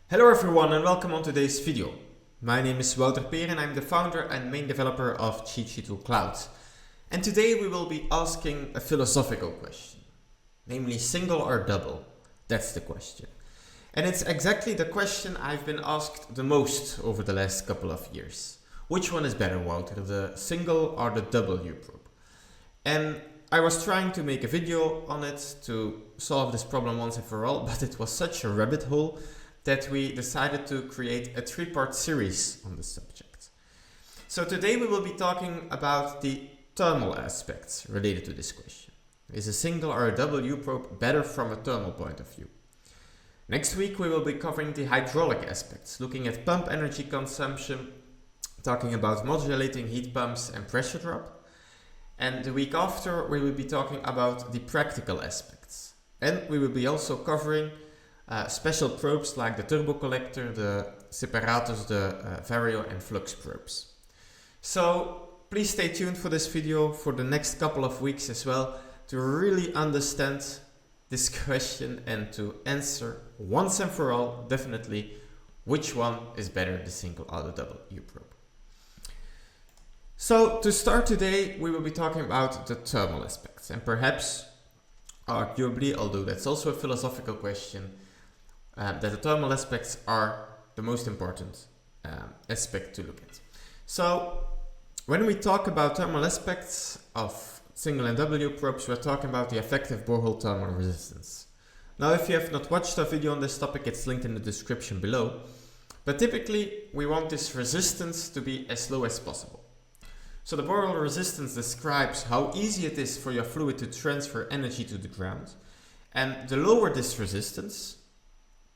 Hello everyone and welcome on today's video. My name is Wouter Peer and I'm the founder and main developer of Cheat Sheet Tool Cloud. And today we will be asking a philosophical question, namely single or double. That's the question. And it's exactly the question I've been asked the most over the last couple of years. Which one is better, Wouter, the single or the double U-probe? And I was trying to make a video on it to solve this problem once and for all, but it was such a rabbit hole that we decided to create a three-part series on the subject. So today we will be talking about the thermal aspects related to this question. Is a single or a double U-probe better from a thermal point of view? Next week we will be covering the hydraulic aspects, looking at pump energy consumption, talking about modulating heat pumps and pressure drop. And the week after we will be talking about the practical aspects. And we will be also covering special probes like the turbo collector, the separators, the vario and flux probes. So please stay tuned for this video for the next couple of weeks as well to really understand this question and to answer once and for all definitely which one is better, the single or the double U-probe. So to start today we will be talking about the thermal aspects and perhaps arguably, although that's also a philosophical question, that the thermal aspects are the most important aspect to look at. So when we talk about thermal aspects of single and double U-probes, we're talking about the effective borehole thermal resistance. Now if you have not watched a video on this topic, it's linked in the description below. But typically we want this resistance to be as low as possible. So the borehole resistance describes how easy it is for your fluid to transfer energy to the ground. And the lower this resistance,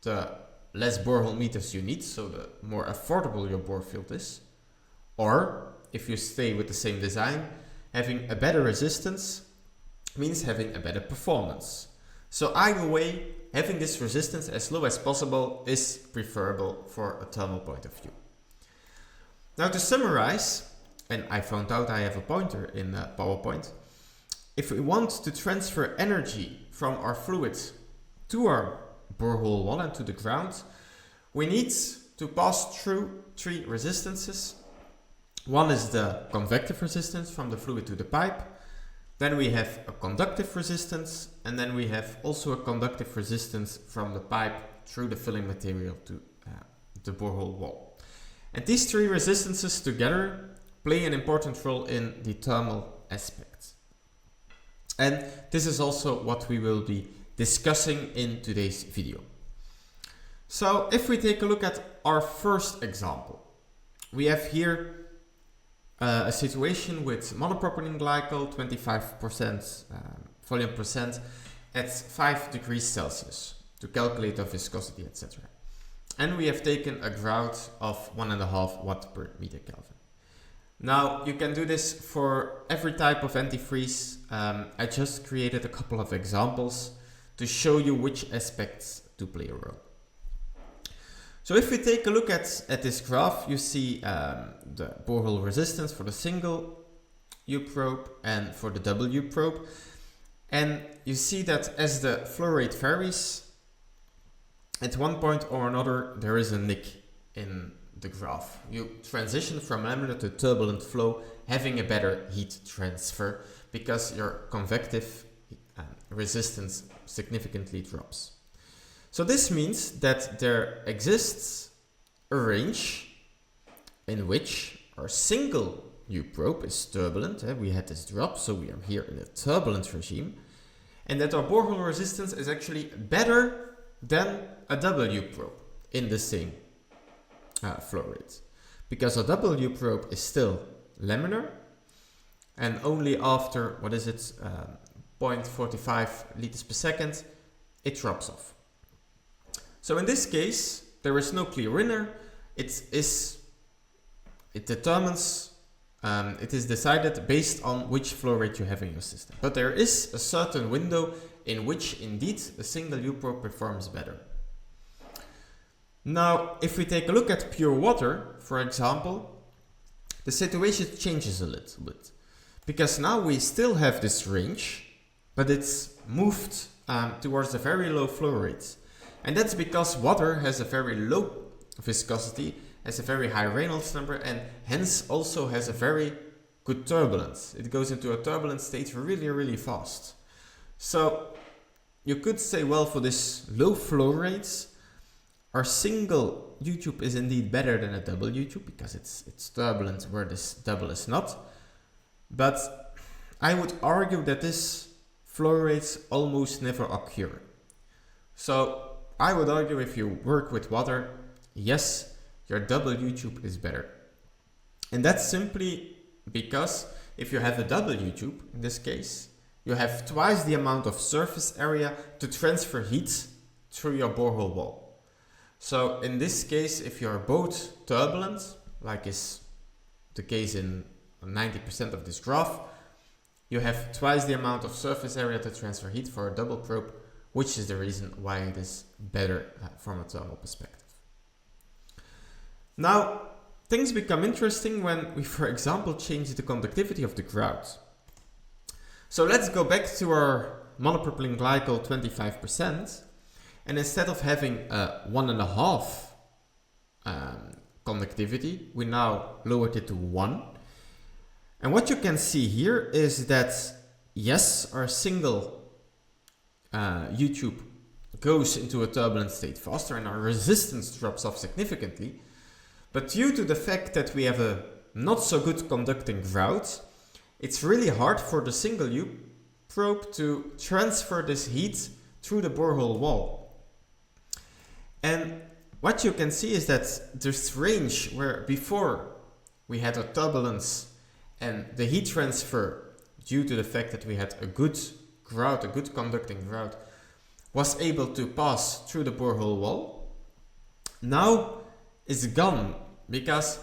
the less borehole meters you need, so the more affordable your bore field is. Or, if you stay with the same design, having a better resistance means having a better performance. So either way, having this resistance as low as possible is preferable for a thermal point of view. Now to summarize, and I found out I have a pointer in PowerPoint, if we want to transfer energy from our fluid to our borehole wall and to the ground, we need to pass through three resistances. One is the convective resistance from the fluid to the pipe, then we have a conductive resistance, and then we have also a conductive resistance from the pipe through the filling material to the borehole wall. And these three resistances together play an important role in the thermal aspect. And this is also what we will be discussing in today's video. So if we take a look at our first example, we have here a situation with monopropylene glycol, 25% volume percent at 5 degrees Celsius to calculate the viscosity, etc. And we have taken a grout of 1.5 watt per meter Kelvin. Now you can do this for every type of antifreeze. I just created a couple of examples to show you which aspects to play a role. So if we take a look at this graph, you see the borehole resistance for the single U-probe and for the double U-probe. And you see that as the flow rate varies, at one point or another there is a nick in the graph. You transition from laminar to turbulent flow, having a better heat transfer because your convective resistance significantly drops. So this means that there exists a range in which our single U-probe is turbulent. We had this drop, so we are here in a turbulent regime, and that our borehole resistance is actually better than a double U-probe in the same flow rate. Because a double U-probe is still laminar, and only after, 0.45 liters per second, it drops off. So in this case, there is no clear winner. It is decided based on which flow rate you have in your system. But there is a certain window in which indeed a single U-probe performs better. Now, if we take a look at pure water, for example, the situation changes a little bit. Because now we still have this range, but it's moved towards a very low flow rate. And that's because water has a very low viscosity, has a very high Reynolds number, and hence also has a very good turbulence. It goes into a turbulent state really, really fast. So you could say, well, for this low flow rates, our single U-tube is indeed better than a double U-tube because it's turbulent where this double is not. But I would argue that this flow rates almost never occur. So I would argue if you work with water, yes, your double U-tube is better. And that's simply because if you have a double U-tube, in this case, you have twice the amount of surface area to transfer heat through your borehole wall. So in this case, if you're both turbulent, like is the case in 90% of this graph, you have twice the amount of surface area to transfer heat for a double probe, which is the reason why it is better from a thermal perspective. Now, things become interesting when we, for example, change the conductivity of the grout. So let's go back to our monopropylene glycol 25%, and instead of having a 1.5 conductivity, we now lowered it to 1. And what you can see here is that, yes, our single U-tube goes into a turbulent state faster and our resistance drops off significantly. But due to the fact that we have a not so good conducting grout, it's really hard for the single U-probe to transfer this heat through the borehole wall. And what you can see is that this range where before we had a turbulence and the heat transfer, due to the fact that we had a good grout, a good conducting grout, was able to pass through the borehole wall, now is gone because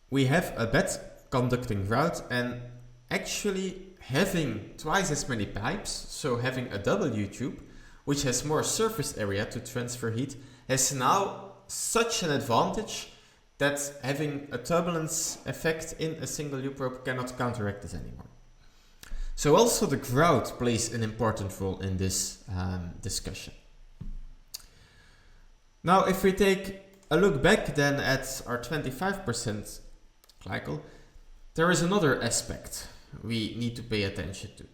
we have a bad conducting grout, and actually having twice as many pipes, so having a double U-tube, which has more surface area to transfer heat, has now such an advantage that having a turbulence effect in a single U-probe cannot counteract this anymore. So also the grout plays an important role in this discussion. Now if we take a look back then at our 25% glycol, there is another aspect we need to pay attention to.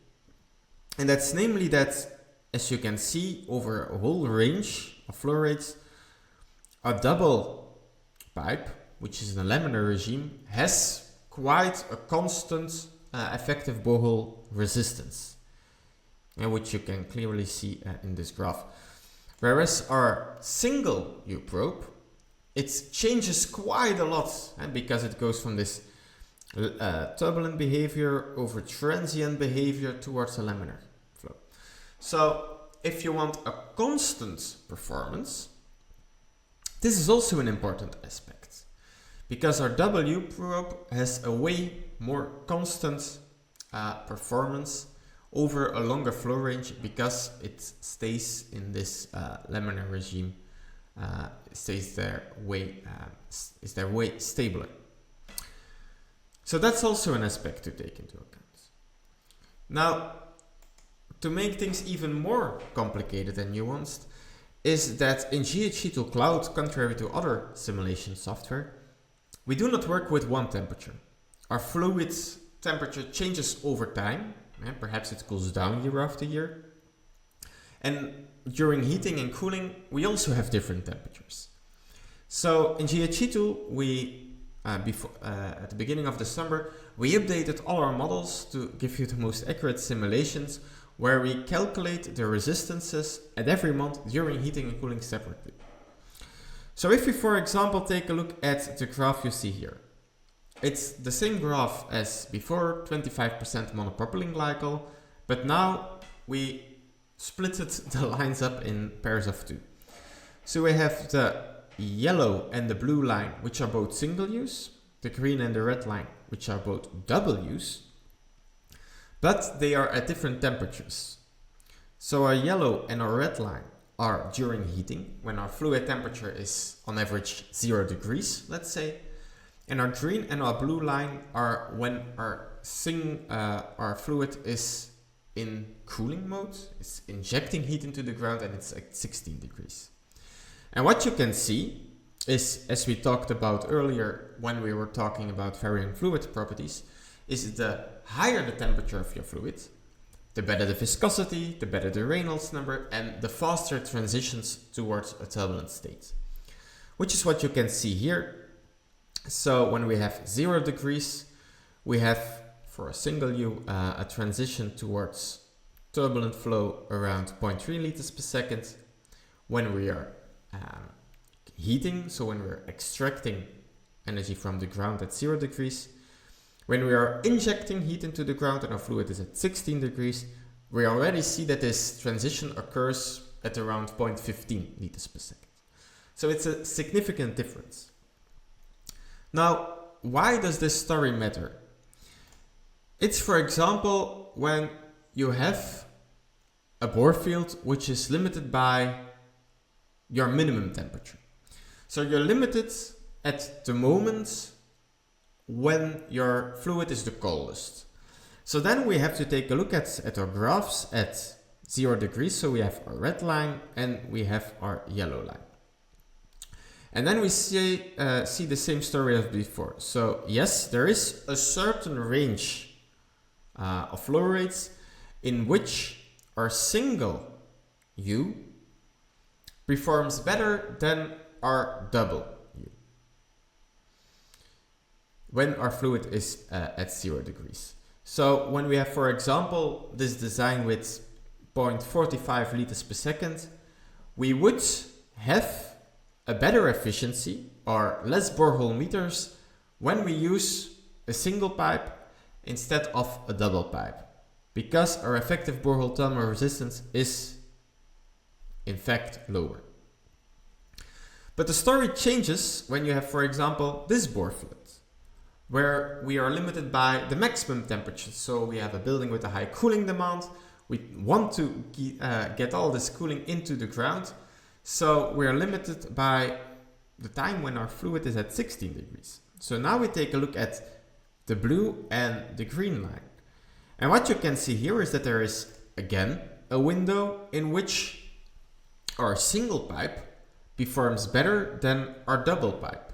And that's namely that, as you can see over a whole range of flow rates, a double pipe, which is in a laminar regime, has quite a constant effective borehole resistance, which you can clearly see in this graph. Whereas our single U-probe, it changes quite a lot because it goes from this turbulent behavior over transient behavior towards a laminar flow. So if you want a constant performance, this is also an important aspect because our double U-probe has a way more constant performance over a longer flow range because it stays in this laminar regime, is there way stabler. So that's also an aspect to take into account. Now, to make things even more complicated and nuanced, is that in GHG2 Cloud, contrary to other simulation software, we do not work with one temperature. Our fluid temperature changes over time, and perhaps it cools down year after year. And during heating and cooling, we also have different temperatures. So in GHG2, we at the beginning of the summer, we updated all our models to give you the most accurate simulations where we calculate the resistances at every month during heating and cooling separately. So if we, for example, take a look at the graph you see here, it's the same graph as before, 25% monopropylene glycol, but now we splitted the lines up in pairs of two. So we have the yellow and the blue line, which are both single use, the green and the red line, which are both double use, but they are at different temperatures. So our yellow and our red line are during heating, when our fluid temperature is on average 0 degrees, let's say, and our green and our blue line are when our fluid is in cooling mode. It's injecting heat into the ground and it's at 16 degrees. And what you can see is, as we talked about earlier when we were talking about varying fluid properties, is the higher the temperature of your fluid, the better the viscosity, the better the Reynolds number, and the faster it transitions towards a turbulent state. Which is what you can see here. So when we have 0 degrees, we have, for a single U, a transition towards turbulent flow around 0.3 liters per second. When we are heating, so when we're extracting energy from the ground at 0 degrees, when we are injecting heat into the ground and our fluid is at 16 degrees, we already see that this transition occurs at around 0.15 liters per second. So it's a significant difference. Now, why does this story matter? It's, for example, when you have a bore field which is limited by your minimum temperature. So you're limited at the moment when your fluid is the coldest. So then we have to take a look at our graphs at 0 degrees. So we have our red line and we have our yellow line. And then we see the same story as before. So yes, there is a certain range of flow rates in which our single U performs better than our double U when our fluid is at 0 degrees. So when we have, for example, this design with 0.45 liters per second, we would have a better efficiency or less borehole meters when we use a single pipe instead of a double pipe, because our effective borehole thermal resistance is in fact lower. But the story changes when you have, for example, this bore field, where we are limited by the maximum temperature. So we have a building with a high cooling demand. We want to get all this cooling into the ground. So we are limited by the time when our fluid is at 16 degrees. So now we take a look at the blue and the green line. And what you can see here is that there is, again, a window in which our single pipe performs better than our double pipe.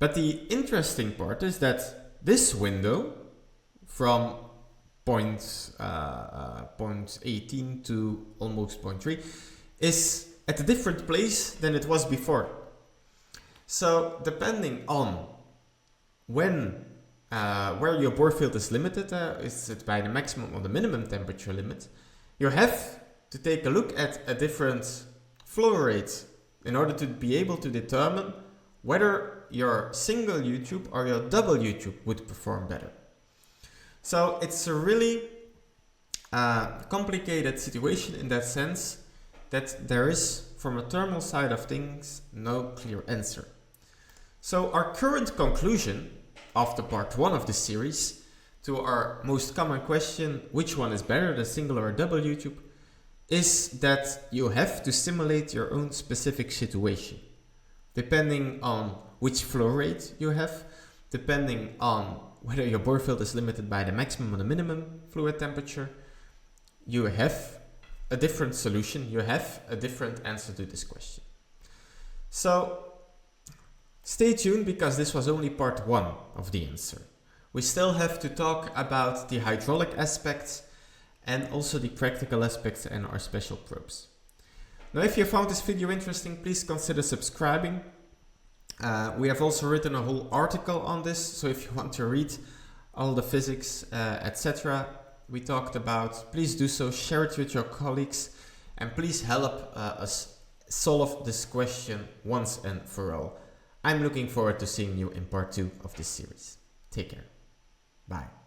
But the interesting part is that this window from 0.18 to almost 0.3 is at a different place than it was before. So depending on when where your bore field is limited, is it by the maximum or the minimum temperature limit, you have to take a look at a different flow rate in order to be able to determine whether your single U-tube or your double U-tube would perform better. So it's a really complicated situation in that sense that there is, from a thermal side of things, no clear answer. So our current conclusion after part 1 of this series to our most common question, which one is better, the single or double U-tube, is that you have to simulate your own specific situation. Depending on which flow rate you have, depending on whether your bore field is limited by the maximum or the minimum fluid temperature, you have a different solution, you have a different answer to this question. So stay tuned, because this was only part 1 of the answer. We still have to talk about the hydraulic aspects and also the practical aspects and our special probes. Now, if you found this video interesting, please consider subscribing. We have also written a whole article on this, so if you want to read all the physics, etc. we talked about, please do so, share it with your colleagues, and please help us solve this question once and for all. I'm looking forward to seeing you in part 2 of this series. Take care. Bye.